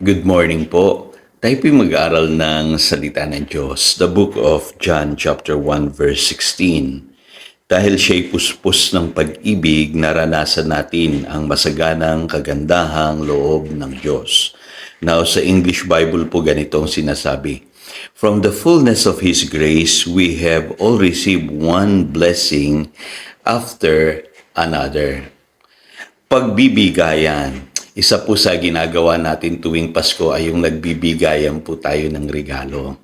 Good morning po. Tayo po'y mag-aaral ng salita ng Diyos, the book of John chapter 1 verse 16. Dahil siya'y puspos ng pag-ibig, naranasan natin ang masaganang kagandahang loob ng Diyos. Now sa English Bible po ganitong sinasabi, "From the fullness of His grace, we have all received one blessing after another." Pagbibigayan. Isa po sa ginagawa natin tuwing Pasko ay yung nagbibigayan po tayo ng regalo.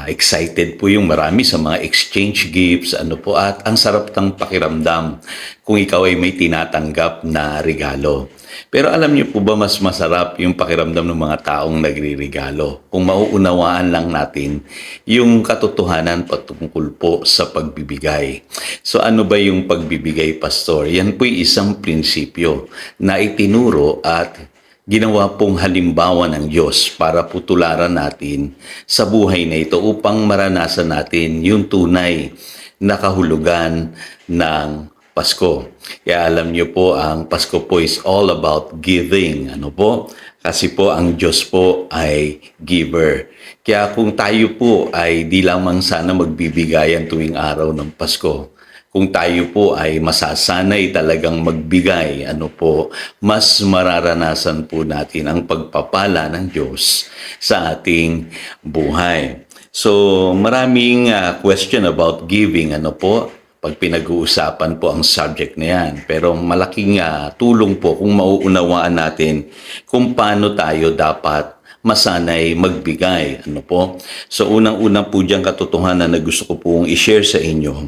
Excited po yung marami sa mga exchange gifts, at ang sarap ng pakiramdam kung ikaw ay may tinatanggap na regalo. Pero alam niyo po ba mas masarap yung pakiramdam ng mga taong nagre-regalo kung mauunawaan lang natin yung katotohanan patungkol po sa pagbibigay. So ano ba yung pagbibigay, Pastor? Yan po'y isang prinsipyo na itinuro at ginawa pong halimbawa ng Diyos para putularan natin sa buhay na ito upang maranasan natin yung tunay na kahulugan ng Pasko. Kaya alam niyo po, ang Pasko po is all about giving. Kasi po ang Diyos po ay giver. Kaya kung tayo po ay di lamang sana magbibigayan tuwing araw ng Pasko, kung tayo po ay masasanay talagang magbigay, mas mararanasan po natin ang pagpapala ng Diyos sa ating buhay. So, maraming question about giving, pag pinag-uusapan po ang subject na yan. Pero malaking tulong po kung mauunawaan natin kung paano tayo dapat masanay magbigay. So unang-unang po diyang katotohanan na gusto ko pong i-share sa inyo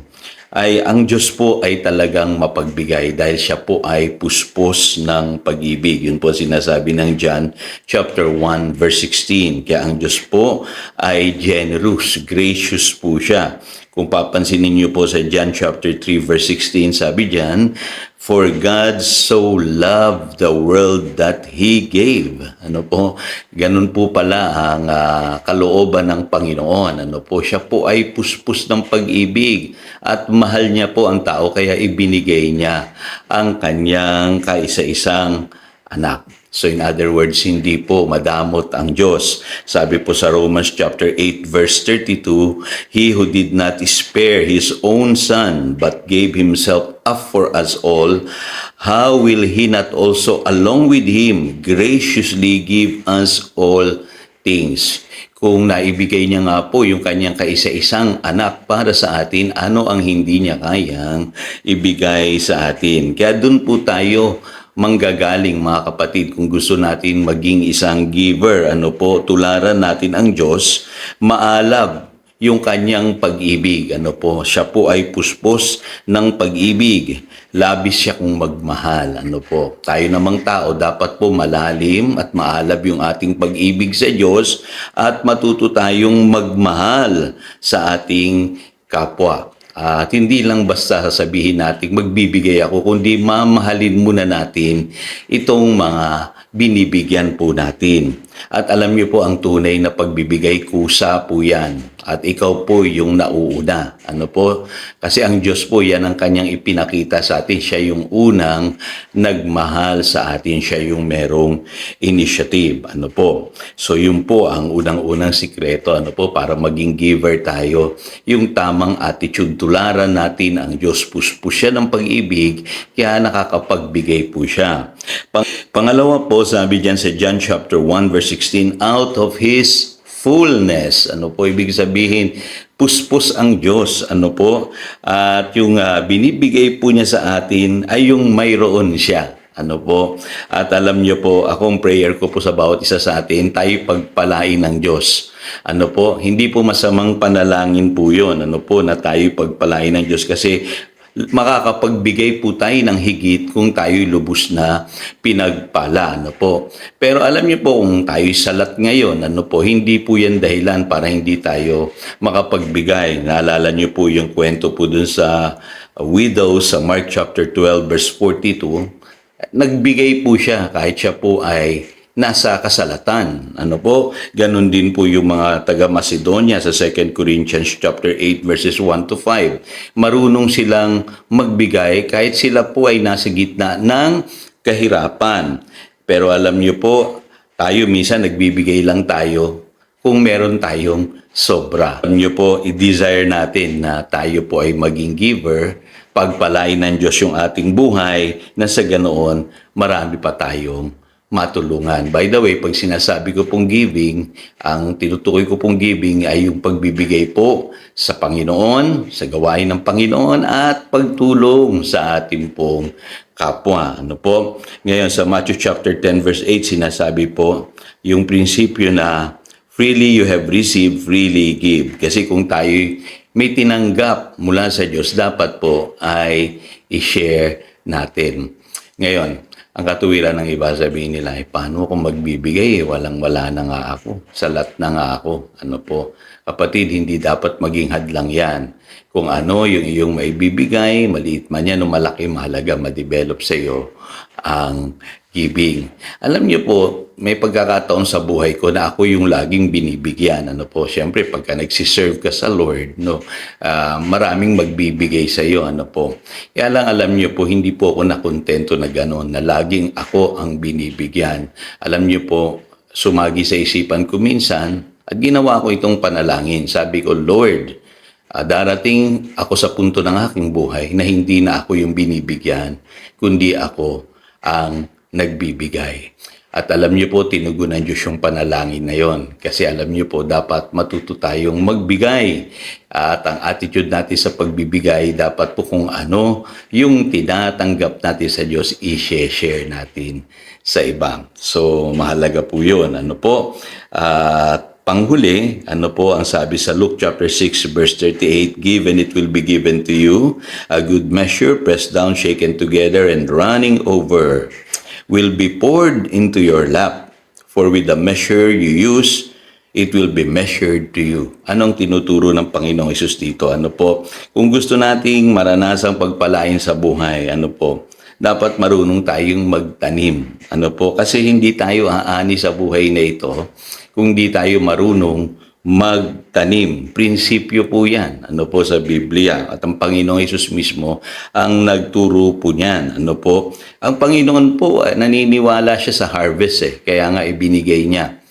ay ang Diyos po ay talagang mapagbigay dahil siya po ay puspos ng pag-ibig. Yun po sinasabi ng John chapter 1 verse 16. Kaya ang Diyos po ay generous, gracious po siya. Kung papansinin niyo po sa John chapter 3 verse 16, sabi diyan, "For God so loved the world that He gave." Ganun po pala ang kalooban ng Panginoon. Siya po ay puspos ng pag-ibig at mahal niya po ang tao kaya ibinigay niya ang kanyang kaisa-isang anak. So in other words, hindi po madamot ang Diyos. Sabi po sa Romans chapter 8 verse 32, "He who did not spare His own Son, but gave Himself up for us all, how will He not also along with Him graciously give us all things?" Kung naibigay niya nga po yung kanyang kaisa-isang anak para sa atin, ano ang hindi niya kayang ibigay sa atin? Kaya dun po tayo manggagaling, mga kapatid, kung gusto natin maging isang giver, tularan natin ang Diyos, maalab yung kanyang pag-ibig. Siya po ay puspos ng pag-ibig. Labis siya kung magmahal. Tayo namang tao, dapat po malalim at maalab yung ating pag-ibig sa Diyos at matuto tayong magmahal sa ating kapwa. At hindi lang basta sasabihin natin magbibigay ako, kundi mamahalin muna natin itong mga binibigyan po natin. At alam niyo po ang tunay na pagbibigay, kusa po yan. At ikaw po yung nauuna. Kasi ang Diyos po, yan ang kanyang ipinakita sa atin. Siya yung unang nagmahal sa atin. Siya yung merong initiative. So yun po ang unang-unang sikreto, para maging giver tayo. Yung tamang attitude, tularan natin ang Diyos. Puspos siya ng pag-ibig, kaya nakakapagbigay po siya. Pangalawa po, sabi diyan sa John chapter 1 verse 16, "Out of His fullness." Ibig sabihin, puspos ang Diyos. At yung binibigay po niya sa atin ay yung mayroon siya. At alam niyo po, akong prayer ko po sa bawat isa sa atin, tayo pagpalain ng Diyos. Hindi po masamang panalangin po yun, na tayo pagpalain ng Diyos kasi makakapagbigay po tayo ng higit kung tayo'y lubos na pinagpala. Pero alam niyo po, kung tayo'y salat ngayon, hindi po yan dahilan para hindi tayo makapagbigay. Naalala niyo po yung kwento po dun sa widow sa Mark chapter 12 verse 42. Nagbigay po siya kahit siya po ay nasa kasalatan. Ganon din po yung mga taga Macedonia sa 2 Corinthians chapter 8 verses 1 to 5. Marunong silang magbigay kahit sila po ay nasa gitna ng kahirapan. Pero alam niyo po, Tayo minsan nagbibigay lang tayo kung meron tayong sobra. Alam niyo po, i-desire natin na tayo po ay maging giver, pagpalain ng Diyos yung ating buhay, na sa ganoon, marami pa tayong matulungan. By the way, pag sinasabi ko pong giving, ang tinutukoy ko pong giving ay yung pagbibigay po sa Panginoon, sa gawain ng Panginoon, at pagtulong sa ating pong kapwa. Ano po? Ngayon sa Matthew chapter 10 verse 8 sinasabi po yung prinsipyo na freely you have received, freely give. Kasi kung tayo may tinanggap mula sa Diyos, dapat po ay i-share natin. Ngayon, ang katuwiran ng iba, sabihin nila, paano kung magbibigay? Walang-wala na nga ako. Salat na nga ako. Ano po? Kapatid, hindi dapat maging hadlang yan. Kung ano yung iyong maibibigay, maliit man yan o malaki, mahalaga, ma-develop sa iyo ang giving. Alam niyo po, may pagkakataon sa buhay ko na ako yung laging binibigyan. Ano po, siyempre pagka nagsiserve ka sa Lord, no, maraming magbibigay sa iyo. Ano po. Kaya lang alam niyo po, hindi po ako nakontento na gano'n, na laging ako ang binibigyan. Alam niyo po, sumagi sa isipan ko minsan, at ginawa ko itong panalangin. Sabi ko, Lord, darating ako sa punto ng aking buhay na hindi na ako yung binibigyan, kundi ako ang nagbibigay. At alam niyo po, tinugunan Diyos yung panalangin na yon. Kasi alam niyo po, dapat matuto tayong magbigay. At ang attitude natin sa pagbibigay, dapat po kung ano yung tinatanggap natin sa Diyos, i-share natin sa iba. So, mahalaga po yun. Ano po? Panghuli, ano po ang sabi sa Luke chapter 6 verse 38, give and it will be given to you, a good measure, pressed down, shaken together, and running over, will be poured into your lap. For with the measure you use, it will be measured to you. Anong tinuturo ng Panginoong Hesus dito? Ano po? Kung gusto nating maranasang pagpalain sa buhay, ano po? Dapat marunong tayong magtanim. Ano po? Kasi hindi tayo aani sa buhay na ito kung di tayo marunong magtanim. Prinsipyo po yan. Ano po sa Biblia? At ang Panginoong Hesus mismo ang nagturo po niyan. Ano po? Ang Panginoon po, naniniwala siya sa harvest Kaya nga ibinigay niya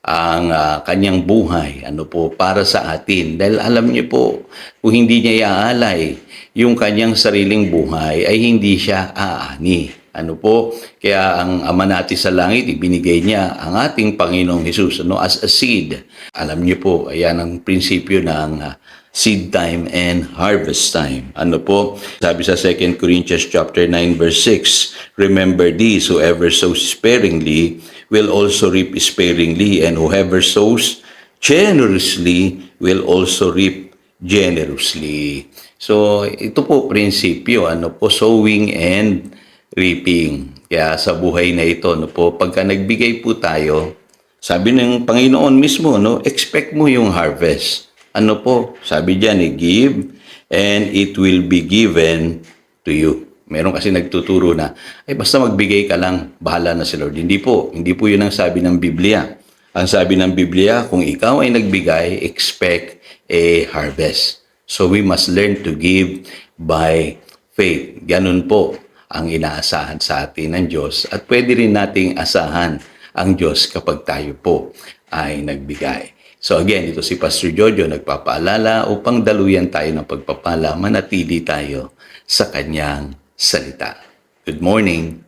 ang kanyang buhay, ano po, para sa atin. Dahil alam niyo po, kung hindi niya iaalay yung kanyang sariling buhay, ay hindi siya aani. Ano po? Kaya ang Ama natin sa langit, ibinigay niya ang ating Panginoong Hesus as a seed. Alam niyo po, ayan ang prinsipyo ng seed time and harvest time. Ano po? Sabi sa 2 Corinthians chapter 9 verse 6, remember this, whoever sows sparingly will also reap sparingly, and whoever sows generously will also reap generously. So, ito po prinsipyo, ano po, sowing and reaping. Kaya sa buhay na ito, no po, pagka nagbigay po tayo, sabi ng Panginoon mismo, no, expect mo yung harvest. Ano po? Sabi diyan, give and it will be given to you. Meron kasi nagtuturo na, ay basta magbigay ka lang, bahala na si Lord. Hindi po yun ang sabi ng Biblia. Ang sabi ng Biblia, kung ikaw ay nagbigay, expect a harvest. So we must learn to give by faith. Ganun po ang inaasahan sa atin ng Diyos, at pwede rin nating asahan ang Diyos kapag tayo po ay nagbigay. So again, ito si Pastor Jojo nagpapaalala upang daluyan tayo ng pagpapala, manatili tayo sa kanyang salita. Good morning.